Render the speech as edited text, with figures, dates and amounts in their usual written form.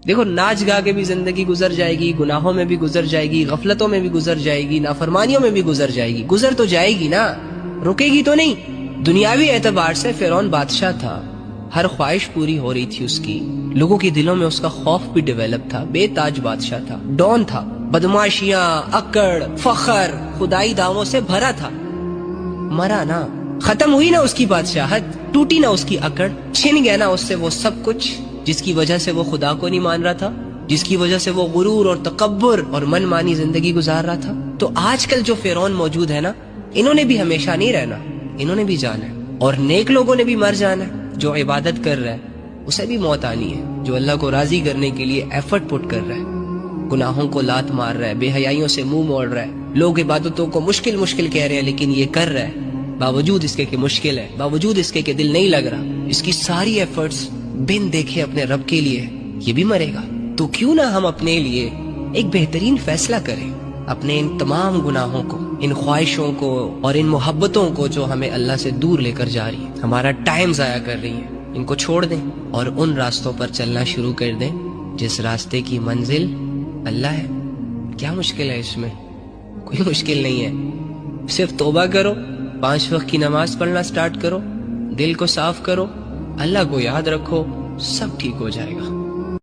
دیکھو ناچ گا کے بھی زندگی گزر جائے گی، گناہوں میں بھی گزر جائے گی، غفلتوں میں بھی گزر جائے گی، نافرمانیوں میں بھی گزر جائے گی، گزر تو جائے گی نا، رکے گی تو نہیں۔ دنیاوی اعتبار سے فرعون بادشاہ تھا، ہر خواہش پوری ہو رہی تھی اس کی، لوگوں کے دلوں میں اس کا خوف بھی ڈیولپ تھا، بے تاج بادشاہ تھا، ڈون تھا، بدماشیاں، اکڑ، فخر، خدائی دعووں سے بھرا تھا۔ مرا نا، ختم ہوئی نا اس کی بادشاہت، ٹوٹی نا اس کی اکڑ، چھن گیا نا اس سے وہ سب کچھ جس کی وجہ سے وہ خدا کو نہیں مان رہا تھا، جس کی وجہ سے وہ غرور اور تکبر اور من مانی زندگی گزار رہا تھا۔ تو آج کل جو فرعون موجود ہے نا، انہوں نے بھی ہمیشہ نہیں رہنا، انہوں نے بھی جانا ہے، اور نیک لوگوں نے بھی مر جانا ہے۔ جو عبادت کر رہا ہے اسے بھی موت آنی ہے، جو اللہ کو راضی کرنے کے لیے ایفرٹ پٹ کر رہا ہے، گناہوں کو لات مار رہا ہے، بے حیائیوں سے منہ موڑ رہا ہے، لوگ عبادتوں کو مشکل مشکل کہہ رہے ہیں لیکن یہ کر رہا ہے، باوجود اس کے کہ مشکل ہے، باوجود اس کے کہ دل نہیں لگ رہا، اس کی ساری ایفرٹس بن دیکھے اپنے رب کے لیے، یہ بھی مرے گا۔ تو کیوں نہ ہم اپنے لیے ایک بہترین فیصلہ کریں، اپنے ان تمام گناہوں کو، ان خواہشوں کو اور ان محبتوں کو جو ہمیں اللہ سے دور لے کر جا رہی ہیں، ہمارا ٹائم ضائع کر رہی ہیں، ان کو چھوڑ دیں اور ان راستوں پر چلنا شروع کر دیں جس راستے کی منزل اللہ ہے۔ کیا مشکل ہے اس میں؟ کوئی مشکل نہیں ہے، صرف توبہ کرو، 5 وقت کی نماز پڑھنا سٹارٹ کرو، دل کو صاف کرو، اللہ کو یاد رکھو، سب ٹھیک ہو جائے گا۔